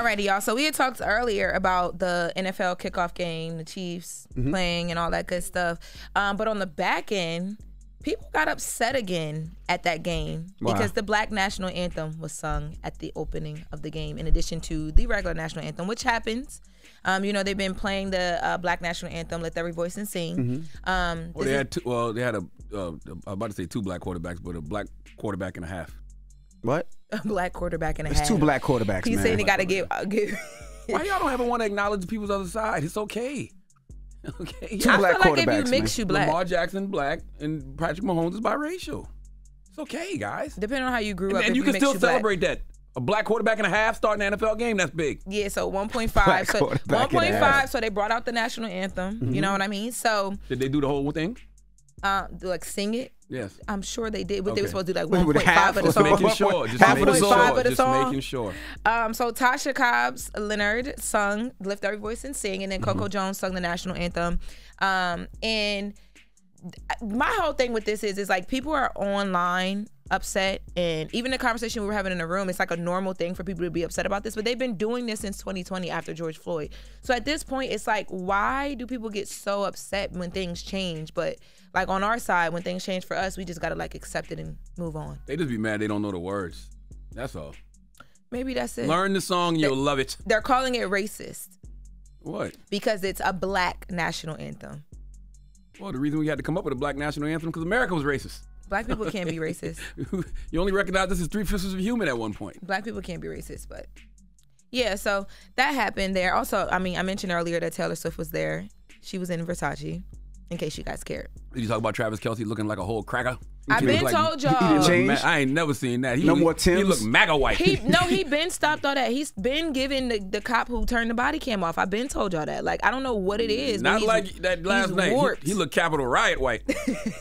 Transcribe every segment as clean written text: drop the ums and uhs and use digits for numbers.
Alrighty, y'all. So we had talked earlier about the NFL kickoff game, the Chiefs playing and all that good stuff. But on the back end, people got upset again at that game because the Black National Anthem was sung at the opening of the game in addition to the regular National Anthem, which happens. You know, they've been playing the Black National Anthem, Lift Every Voice and Sing. They had I'm about to say 2 black quarterbacks, but a black quarterback and a half. What? A black quarterback and a half. It's 2 black quarterbacks, He's man. saying he got to give. Why y'all don't ever want to acknowledge people's other side? It's okay. Okay. 2 I black feel like quarterbacks, if you mix, man. you black. Lamar Jackson black and Patrick Mahomes is biracial. It's okay, guys. Depending on how you grew up. And if you can mix, still you black. celebrate that. A black quarterback and a half starting an NFL game, that's big. Yeah, so 1.5. Black So quarterback and a 1.5. half. So they brought out the national anthem. You know what I mean? So Did they do the whole thing? like sing it. Yes. I'm sure they did. But they were Okay. supposed to do like With 1.5 half of the or Just song. making sure. Just Half of the making song. sure. 1.5 of the Just song. making sure. So Tasha Cobbs Leonard sung Lift Every Voice and Sing, and then Coco Jones sung the national anthem. And my whole thing with this is like people are online upset, and even the conversation we were having in the room, it's like a normal thing for people to be upset about this, but they've been doing this since 2020 after George Floyd. So at this point, it's like, why do people get so upset when things change? But like on our side, when things change for us, we just gotta like accept it and move on. They just be mad they don't know the words. That's all. Maybe that's it. Learn the song, you'll love it. They're calling it racist What? because it's a black national anthem. Well, the reason we had to come up with a black national anthem because America was racist. Black people can't be racist. You only recognize this as 3/5 of human at one point. Black people can't be racist, but yeah, so that happened there. Also, I mean, I mentioned earlier that Taylor Swift was there. She was in Versace, in case you guys cared. Did you talk about Travis Kelce looking like a whole cracker? I've He been looked told y'all. He didn't change? I ain't never seen that. No more Timbs? He looked MAGA white. He been stopped all that. He's been giving the cop who turned the body cam off. I've been told y'all that. Like, I don't know what it is. Not but like that last he's night. warped. He looked Capitol Riot white.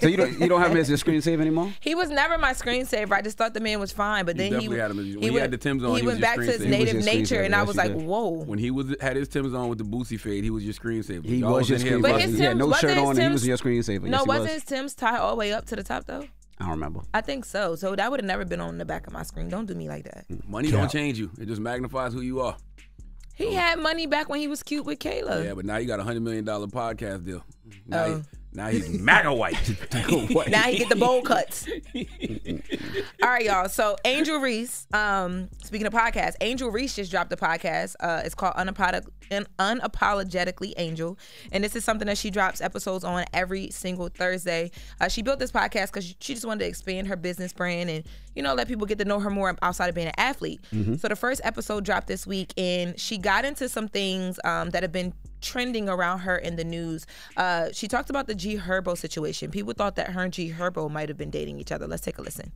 So you don't have him as your screensaver anymore? He was never my screensaver. I just thought the man was fine, but then he definitely had him as- when he had the Timbs on, he he was went your back to his screensaver. native He was your nature, screensaver, and I yes, was he like, did. whoa. When he had his Timbs on with the Boosie fade, he was your screensaver. He Y'all was your in here screensaver. But buzzing. his He had no Timbs- shirt wasn't on. his He was Timbs- your screensaver. No, Yes, he wasn't was. his Tim's tie all the way up to the top though? I don't remember. I think so. So that would have never been on the back of my screen. Don't do me like that. Money don't change you. It just magnifies who you are. He had money back when he was cute with Kayla. Yeah, but now you got a $100 million podcast deal. Oh. Now he's MAGA white. Now he get the bowl cuts. All right, y'all. So Angel Reese, speaking of podcasts, Angel Reese just dropped a podcast. It's called Unapologetically Angel. And this is something that she drops episodes on every single Thursday. She built this podcast because she just wanted to expand her business brand and, let people get to know her more outside of being an athlete. So the first episode dropped this week, and she got into some things that have been trending around her in the news. She talked about the G Herbo situation. People thought that her and G Herbo might have been dating each other. Let's take a listen.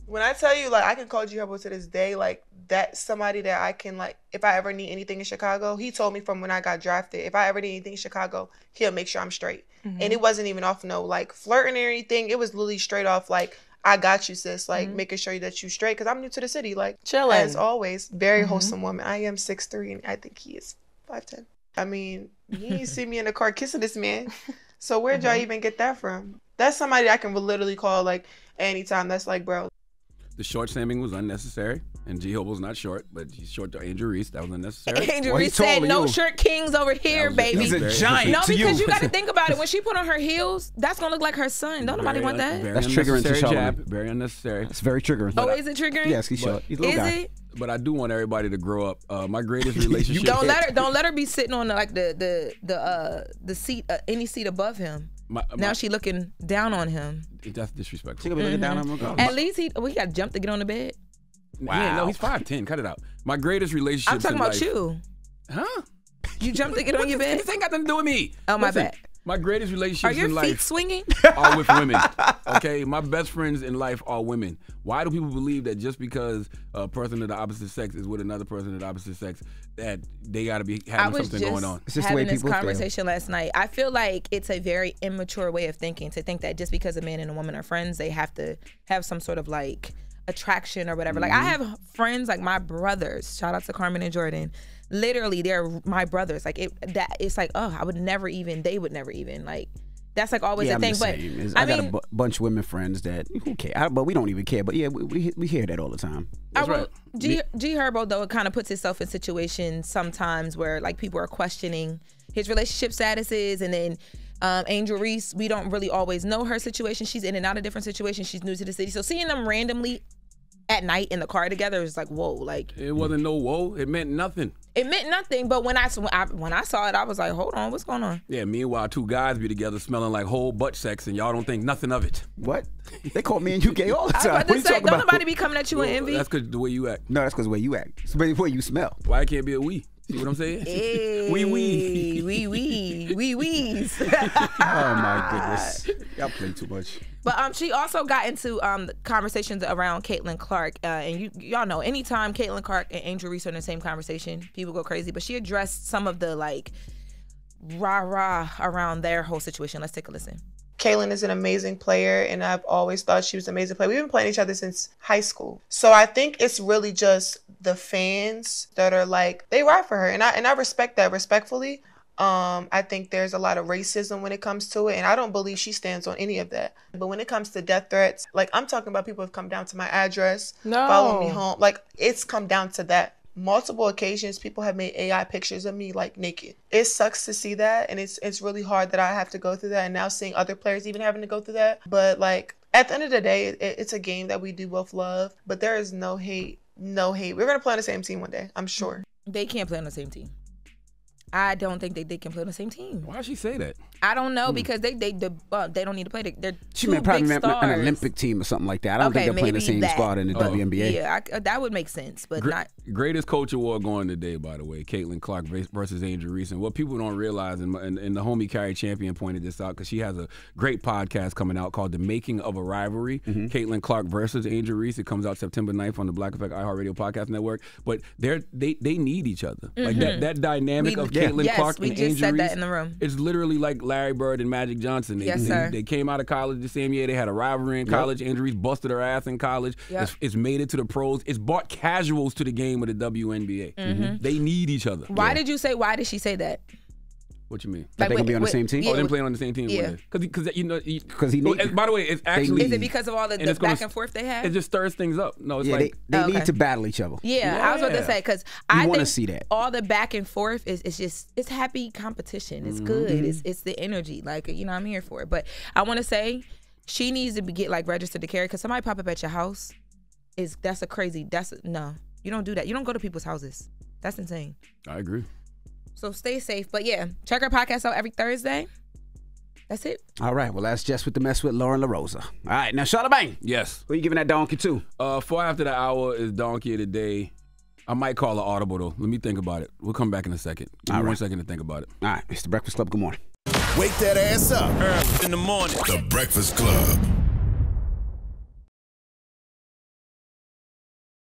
When I tell you, like, I can call G Herbo to this day, like, that's somebody that I can, like, if I ever need anything in Chicago, he told me from when I got drafted, if I ever need anything in Chicago, he'll make sure I'm straight. And it wasn't even off no, like, flirting or anything. It was literally straight off, like, I got you, sis. Like, making sure that you straight, because I'm new to the city. Like, Chilling. as always, very wholesome woman. I am 6'3", and I think he is 5'10". I mean, you ain't see me in the car kissing this man. So where'd y'all even get that from? That's somebody I can literally call, like, anytime. That's like, bro. The short stamming was unnecessary. And G Herbo's not short, but he's short to Angel Reese. That was unnecessary. Angel Well, he Reese said, told no you. shirt kings over here, was- baby. He's a Very- giant No, to because you got to you. think about it. When she put on her heels, that's going to look like her son. Don't nobody want that. Very That's triggering to unnecessary Charlamagne. jab. Very unnecessary. It's very triggering. Oh, is it triggering? Yes, he's short. He's a little Is guy. it? But I do want everybody to grow up. My greatest relationship. Don't let her be sitting on the seat, any seat above him. Now she looking down on him. That's disrespectful. She gonna be looking down on him. At least he got to jump to get on the bed. Yeah, no, he's 5'10". Cut it out. My greatest relationship. I'm talking about you. Huh? You jumped to get on your bed. This ain't got nothing to do with me. Oh, my Listen, bad. My greatest Are relationships your in feet life swinging? are with women. Okay, my best friends in life are women. Why do people believe that just because a person of the opposite sex is with another person of the opposite sex that they got to be I having was something just going on? It's just the way having this people feel. conversation last night. I feel like it's a very immature way of thinking to think that just because a man and a woman are friends, they have to have some sort of like attraction or whatever. Like I have friends, like my brothers. Shout out to Carmen and Jordan. Literally, they're my brothers. Like it's like, oh, they would never even like That's like always Yeah, a thing. I'm the But same. I got mean, a bunch of women friends that who care, but we don't even care. But yeah, we hear that all the time. That's right. G Herbo though, it kind of puts itself in situations sometimes where like people are questioning his relationship statuses, and then Angel Reese, we don't really always know her situation. She's in and out of different situations. She's new to the city, so seeing them randomly at night in the car together is like, whoa, like It wasn't no whoa. It meant nothing. it meant nothing. But when I saw it, I was like, hold on, what's going on? Yeah, meanwhile, two guys be together smelling like whole butt sex, and y'all don't think nothing of it. What? They call me and you gay all the I was time. about What to you say, talking don't about? nobody be coming at you in envy. That's because the way you act. No, that's because the way you act. It's the way you smell. Why it can't be a we? See what I'm saying? Hey, Wee. wees. Oh my goodness, y'all play too much. But she also got into conversations around Caitlin Clark, and y'all know anytime Caitlin Clark and Angel Reese are in the same conversation, people go crazy. But she addressed some of the like rah around their whole situation. Let's take a listen. Kaylin is an amazing player, and I've always thought she was an amazing player. We've been playing each other since high school. So I think it's really just the fans that are like, they ride for her. And I respect that respectfully. I think there's a lot of racism when it comes to it, and I don't believe she stands on any of that. But when it comes to death threats, like I'm talking about people have come down to my address, follow me home. Like it's come down to that. Multiple occasions, people have made AI pictures of me like naked. It sucks to see that, and it's really hard that I have to go through that, and now seeing other players even having to go through that. But like at the end of the day, it's a game that we do both love, but there is no hate. No hate. We're gonna play on the same team one day, I'm sure. They can't play on the same team. I don't think they can play on the same team. Why she say that? I don't know, because they don't need to play. They're She two probably big meant stars. an Olympic team or something like that. I don't think they're playing the same squad in the WNBA. Yeah, that would make sense, but not. Greatest coach award going today, by the way. Caitlin Clark versus Angel Reese. And what people don't realize, and the homie Carrie Champion pointed this out, because she has a great podcast coming out called The Making of a Rivalry. Caitlin Clark versus Angel Reese. It comes out September 9th on the Black Effect iHeartRadio Podcast Network. But they need each other. Like that dynamic of Caitlin Clark and Angel Reese. We just said that in the room. It's literally like Larry Bird and Magic Johnson. They came out of college the same year. They had a rivalry in college. Angel Reese busted her ass in college. It's made it to the pros. It's brought casuals to the game of the WNBA. They need each other. Why did she say that? What you mean? That they can be on the same team? Oh, they're playing on the same team. Yeah. Because he by the way, it's actually. Is it because of all the back and forth they have? It just stirs things up. No, it's like they need to battle each other. Yeah, I was about to say, because I want to think see that. All the back and forth it's happy competition. It's good. It's the energy. Like, I'm here for it. But I want to say she needs to get like registered to carry, because somebody pop up at your house no, you don't do that. You don't go to people's houses. That's insane. I agree. So stay safe. But yeah, check our podcast out every Thursday. That's it. All right. Well, that's Jess with the Mess with Lauren LaRosa. All right. Now, Charlamagne. Yes. Who you giving that donkey to? 4 after the hour is Donkey of the Day. I might call it audible, though. Let me think about it. We'll come back in a second. Give me 1 second to think about it. All right. It's the Breakfast Club. Good morning. Wake that ass up early in the morning. The Breakfast Club.